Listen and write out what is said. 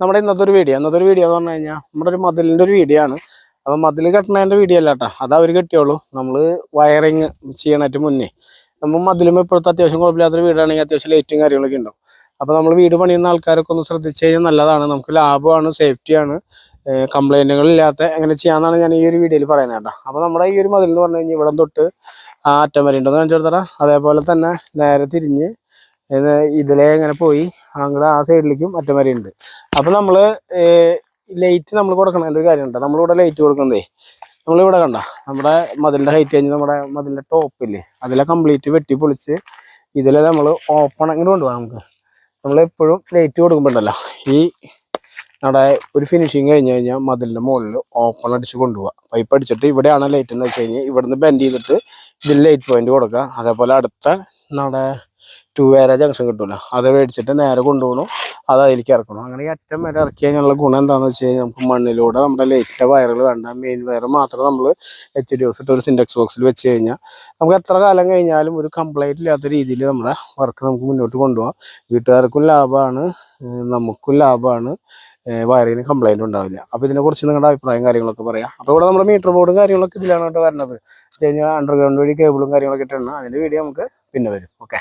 നമ്മുടെ ഇന്നത്തെ വീഡിയോ എന്ന് പറഞ്ഞു കഴിഞ്ഞാൽ നമ്മുടെ ഒരു മതിലിൻ്റെ ഒരു വീഡിയോ ആണ്. അപ്പോൾ മതിൽ കെട്ടണതിൻ്റെ വീഡിയോ അല്ല കേട്ടോ, അത് അവർ കെട്ടിയോളൂ. നമ്മൾ വയറിങ് ചെയ്യണതിന് മുന്നേ നമ്മൾ മതിലും ഇപ്പോഴത്തെ അത്യാവശ്യം കുഴപ്പമില്ലാത്തൊരു വീടാണെങ്കിൽ അത്യാവശ്യം ലൈറ്റും കാര്യങ്ങളൊക്കെ ഉണ്ടാവും. അപ്പോൾ നമ്മൾ വീട് പണിയുന്ന ആൾക്കാരൊക്കെ ഒന്ന് ശ്രദ്ധിച്ച് കഴിഞ്ഞാൽ നല്ലതാണ്, നമുക്ക് ലാഭമാണ്, സേഫ്റ്റിയാണ്, കംപ്ലൈൻറ്റുകളില്ലാത്ത എങ്ങനെ ചെയ്യാമെന്നാണ് ഞാൻ ഈ ഒരു വീഡിയോയിൽ പറയുന്നത് കേട്ടോ. അപ്പോൾ നമ്മുടെ ഈ ഒരു മതിൽ എന്ന് പറഞ്ഞു കഴിഞ്ഞാൽ ഇവിടെ തൊട്ട് ആ അറ്റം വരെ ഉണ്ടെന്ന് കാണിച്ചെടുത്തടാ. അതേപോലെ തന്നെ നേരെ തിരിഞ്ഞ് ഇതിലെ ഇങ്ങനെ പോയി അങ്ങോട്ട് ആ സൈഡിലേക്കും അറ്റം വരെ ഉണ്ട്. അപ്പോൾ നമ്മൾ ലൈറ്റ് നമ്മൾ കൊടുക്കണതിൻ്റെ ഒരു കാര്യമുണ്ട്. നമ്മളിവിടെ ലൈറ്റ് കൊടുക്കുന്നതേ, നമ്മളിവിടെ കണ്ട നമ്മുടെ മതിലിൻ്റെ ഹൈറ്റ് കഴിഞ്ഞ് നമ്മുടെ മതിലിൻ്റെ ടോപ്പില്ലേ അതിലെ കംപ്ലീറ്റ് വെട്ടി പൊളിച്ച് ഇതിലെ നമ്മൾ ഓപ്പൺ ഇങ്ങോട്ട് കൊണ്ടുപോകാം. നമ്മളെപ്പോഴും ലൈറ്റ് കൊടുക്കുമ്പോണ്ടല്ലോ ഈ നമ്മുടെ ഒരു ഫിനിഷിങ് കഴിഞ്ഞ് കഴിഞ്ഞാൽ മതിലിൻ്റെ മുകളിൽ ഓപ്പൺ അടിച്ച് കൊണ്ടുപോകുക. പൈപ്പ് അടിച്ചിട്ട് ഇവിടെയാണ് ലൈറ്റ് എന്ന് വെച്ച് കഴിഞ്ഞാൽ ഇവിടുന്ന് ബെൻഡ് ചെയ്തിട്ട് ഇതിൽ ലൈറ്റ് പോയിന്റ് കൊടുക്കുക. അതേപോലെ അടുത്ത നമ്മുടെ 2 വേറെ ജംഗ്ഷൻ കിട്ടുമല്ലോ, അത് മേടിച്ചിട്ട് നേരെ കൊണ്ടുപോകണം, അത് അതിലേക്ക് ഇറക്കണം. അങ്ങനെ ഈ അറ്റം വരെ ഇറക്കി കഴിഞ്ഞുള്ള ഗുണം എന്താണെന്ന് വെച്ച് കഴിഞ്ഞാൽ നമുക്ക് മണ്ണിലൂടെ നമ്മുടെ ലൈറ്റിൻ്റെ വയറുകൾ വേണ്ട, മെയിൻ വയർ മാത്രം നമ്മൾ HDFs ഇട്ട് ഒരു സിൻഡെക്സ് ബോക്സിൽ വെച്ച് കഴിഞ്ഞാൽ നമുക്ക് എത്ര കാലം കഴിഞ്ഞാലും ഒരു കംപ്ലൈൻറ്റ് ഇല്ലാത്ത രീതിയിൽ നമ്മുടെ വർക്ക് നമുക്ക് മുന്നോട്ട് കൊണ്ടുപോകാം. വീട്ടുകാർക്കും ലാഭമാണ്, നമുക്കും ലാഭമാണ്, വയറിന് കംപ്ലൈൻറ്റ് ഉണ്ടാവില്ല. അപ്പോൾ ഇതിനെക്കുറിച്ച് നിങ്ങളുടെ അഭിപ്രായം കാര്യങ്ങളൊക്കെ പറയാം. അപ്പോൾ ഇവിടെ നമ്മുടെ മീറ്റർ ബോർഡും കാര്യങ്ങളൊക്കെ ഇതിലാണ് കേട്ടോ വരുന്നത്. വെച്ച് കഴിഞ്ഞാൽ അണ്ടർഗ്രൗണ്ട് വഴി കേബിളും കാര്യങ്ങളൊക്കെ ഇട്ടാണ്. അതിൻ്റെ വീഡിയോ നമുക്ക് പിന്നെ വരും. ഓക്കെ.